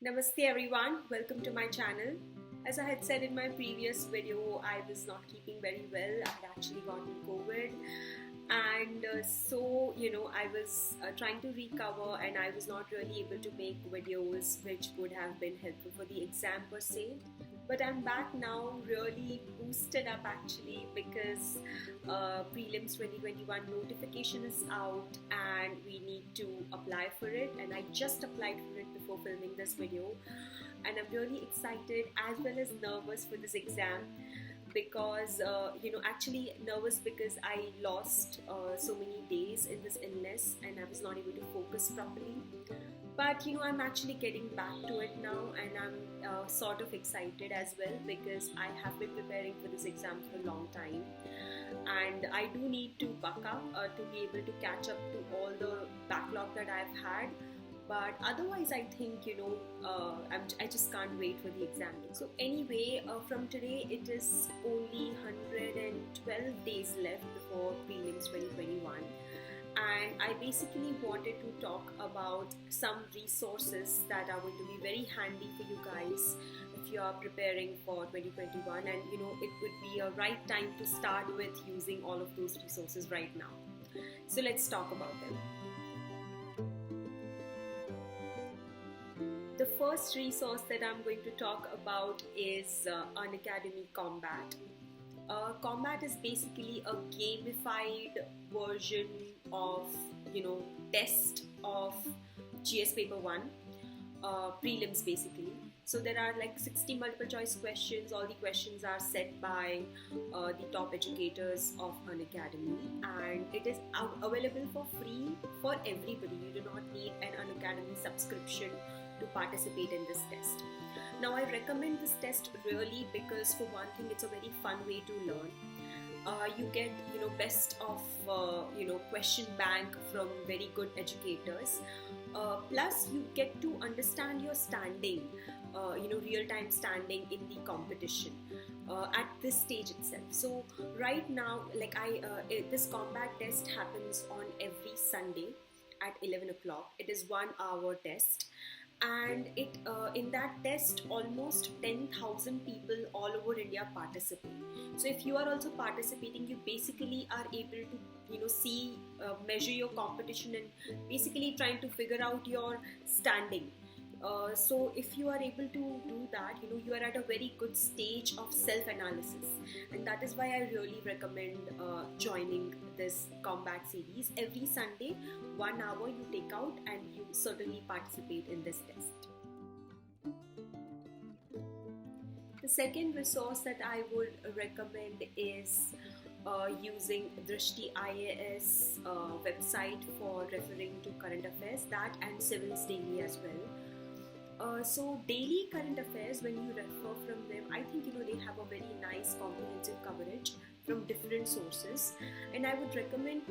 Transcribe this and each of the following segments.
Namaste everyone, welcome to my channel. As I had said in my previous video, I was not keeping very well. I had actually gotten COVID, and I was trying to recover, and I was not really able to make videos which would have been helpful for the exam per se. But I'm back now, really boosted up actually, because prelims 2021 notification is out and we need to apply for it, and I just applied for it before filming this video, and I'm really excited as well as nervous for this exam because actually nervous because I lost so many days in this illness and I was not able to focus properly. But I'm actually getting back to it now, and I'm sort of excited as well because I have been preparing for this exam for a long time, and I do need to buck up to be able to catch up to all the backlog that I've had. But otherwise, I think I just can't wait for the exam. So anyway, from today it is only 112 days left before prelims 2021, and I basically wanted to talk about some resources that are going to be very handy for you guys if you are preparing for 2021, and it would be a right time to start with using all of those resources right now. So let's talk about them. The first resource that I'm going to talk about is Unacademy Combat. Combat is basically a gamified version of test of GS paper 1 prelims basically. So there are like 60 multiple choice questions. All the questions are set by the top educators of Unacademy, and it is available for free for everybody. You do not need an Unacademy subscription to participate in this test. Now I recommend this test really because for one thing it's a very fun way to learn. You get best of question bank from very good educators. Plus you get to understand your standing, real-time standing in the competition at this stage itself. So right now, this combat test happens on every Sunday at 11 o'clock. It is 1 hour test, and it in that test almost 10,000 people all over India participate. So if you are also participating, you basically are able to see measure your competition and basically trying to figure out your standing. So if you are able to do that, you are at a very good stage of self-analysis, and that is why I really recommend joining this combat series. Every Sunday, 1 hour you take out and you certainly participate in this test. The second resource that I would recommend is using Drishti IAS website for referring to current affairs, that and Civils Daily as well. So daily current affairs, when you refer from them, I think they have a very nice comprehensive coverage from different sources, and I would recommend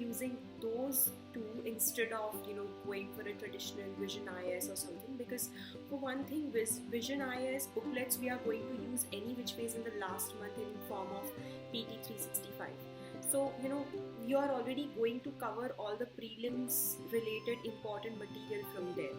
using those two instead of going for a traditional Vision IAS or something, because for one thing, Vision IAS booklets we are going to use any which ways in the last month in form of PT 365. So you are already going to cover all the prelims related important material from there,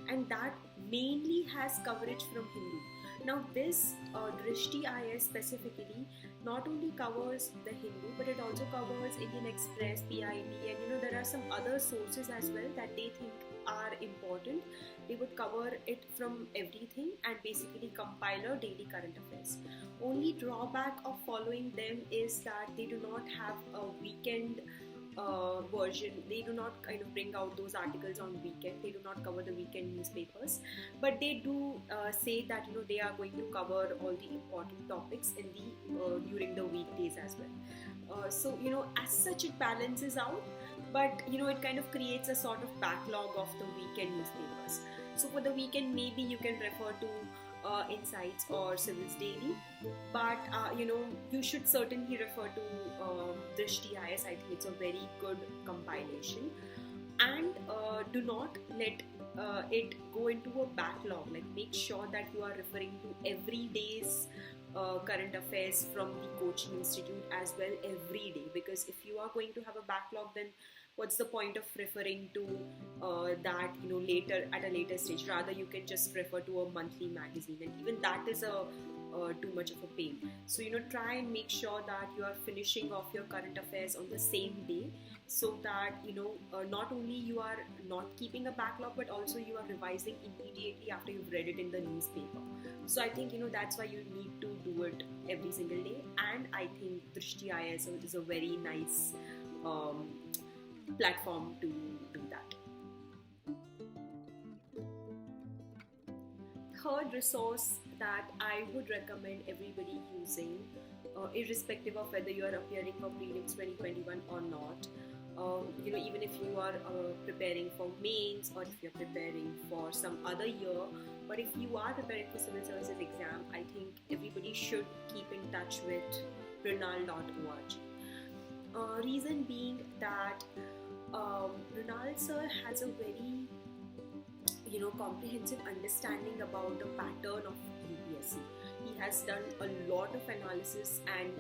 and that mainly has coverage from Hindu. Now this Drishti IAS specifically not only covers the Hindu, but it also covers Indian Express, PIB, and there are some other sources as well that they think are important. They would cover it from everything and basically compile a daily current affairs. Only drawback of following them is that they do not have a weekend version. They do not kind of bring out those articles on weekend. They do not cover the weekend newspapers, but they do say that they are going to cover all the important topics in the during the weekdays as well. So as such it balances out, but it kind of creates a sort of backlog of the weekend newspapers. So for the weekend, maybe you can refer to Insights or Civils Daily, but you should certainly refer to Drishti IAS. I think it's a very good compilation, and do not let it go into a backlog. Like, make sure that you are referring to every day's current affairs from the coaching institute as well every day, because if you are going to have a backlog, then what's the point of referring to that, later at a later stage? Rather, you can just refer to a monthly magazine, and even that is a too much of a pain. So try and make sure that you are finishing off your current affairs on the same day, so that not only you are not keeping a backlog, but also you are revising immediately after you've read it in the newspaper. So I think that's why you need to do it every single day, and I think Drishti IAS is a very nice platform to do that. Third resource that I would recommend everybody using, irrespective of whether you are appearing for prelims 2021 or not, even if you are preparing for mains, or if you're preparing for some other year, but if you are preparing for civil services exam, I think everybody should keep in touch with Mrinal.org. Reason being that Mrinal sir has a very comprehensive understanding about the pattern of UPSC. He has done a lot of analysis, and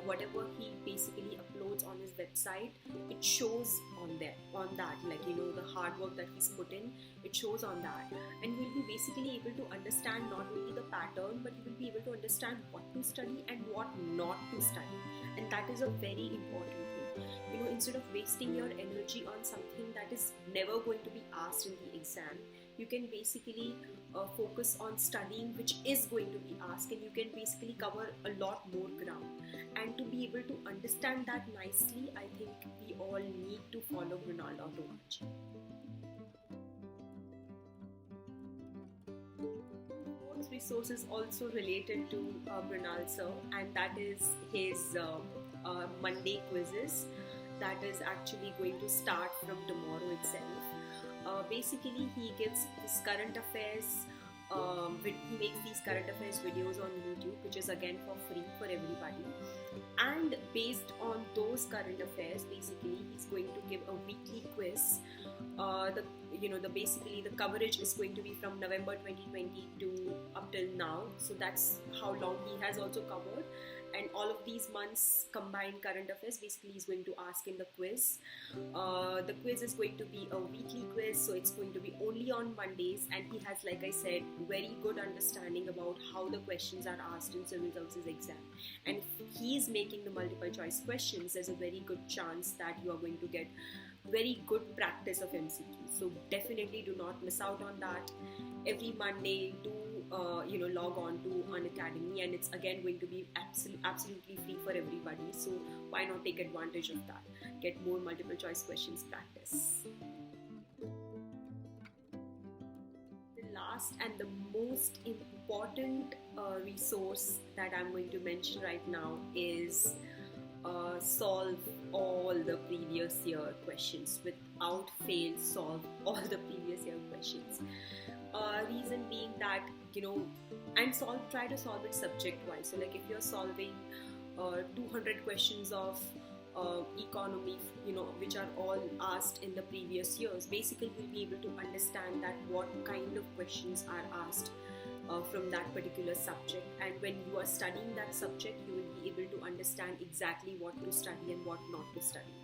whatever he basically uploads on his website, it shows on that, like the hard work that he's put in, it shows on that, and you'll be basically able to understand not only the pattern, but you will be able to understand what to study and what not to study, and that is a very important thing. Instead of wasting your energy on something that is never going to be asked in the exam, you can basically focus on studying which is going to be asked, and you can basically cover a lot more ground. And to be able to understand that nicely, I think we all need to follow Mrinal.org. Fourth resource is also related to Mrinal sir, and that is his Monday quizzes. That is actually going to start from tomorrow itself. Basically, he gives his current affairs, he makes these current affairs videos on YouTube, which is again for free for everybody. And based on those current affairs, basically, he's going to give a weekly quiz. Basically the coverage is going to be from November 2020 to up till now. So that's how long he has also covered. And all of these months combined current affairs, basically he's going to ask in the quiz. The quiz is going to be a weekly quiz, so it's going to be only on Mondays, and he has, like I said, very good understanding about how the questions are asked in civil services exam. And if he is making the multiple choice questions, there's a very good chance that you are going to get very good practice of MCQ. So definitely do not miss out on that. Every Monday, do log on to Unacademy, and it's again going to be absolutely free for everybody. So why not take advantage of that? Get more multiple choice questions practice. The last and the most important resource that I'm going to mention right now is solve all the previous year questions. Without fail, solve all the previous year questions. Reason being that and try to solve it subject wise. So like if you're solving 200 questions of economy, which are all asked in the previous years, basically you'll be able to understand that what kind of questions are asked from that particular subject, and when you are studying that subject, you will be able to understand exactly what to study and what not to study.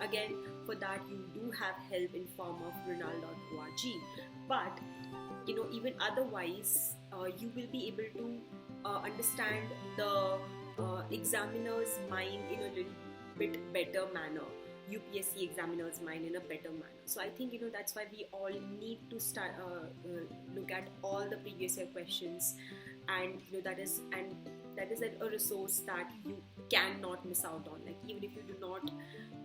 Again, for that you do have help in form of Mrinal.org, but even otherwise, you will be able to understand the examiner's mind in a little bit better manner, UPSC examiner's mind in a better manner. So I think that's why we all need to start look at all the previous year questions, and that is a resource that you cannot miss out on. Like even if you do not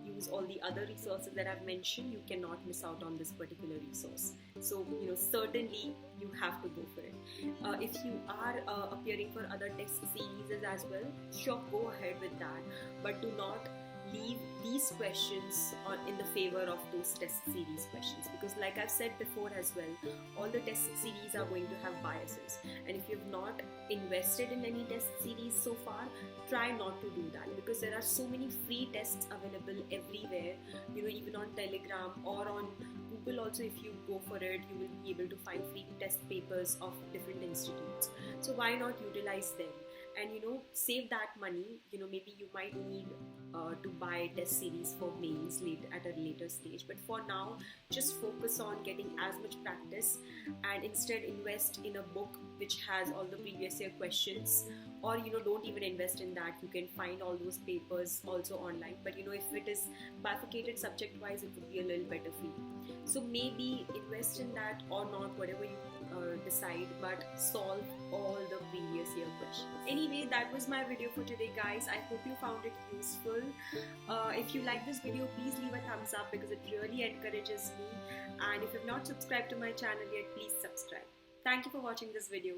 use all the other resources that I've mentioned, you cannot miss out on this particular resource. So certainly you have to go for it. If you are appearing for other test series as well, sure, go ahead with that, but do not leave these questions in the favor of those test series questions, because like I've said before as well, all the test series are going to have biases, and if you've not invested in any test series so far, try not to do that, because there are so many free tests available everywhere, even on Telegram or on Google also. If you go for it, you will be able to find free test papers of different institutes. So why not utilize them and save that money? Maybe you might need to buy test series for mains at a later stage. But for now, just focus on getting as much practice, and instead invest in a book which has all the previous year questions. Or don't even invest in that. You can find all those papers also online, but if it is bifurcated subject wise, it would be a little better for you. So maybe invest in that or not, whatever you decide, but solve all the previous year questions. Anyway, that was my video for today, guys. I hope you found it useful. If you like this video, please leave a thumbs up because it really encourages me. And if you've not subscribed to my channel yet, please subscribe. Thank you for watching this video.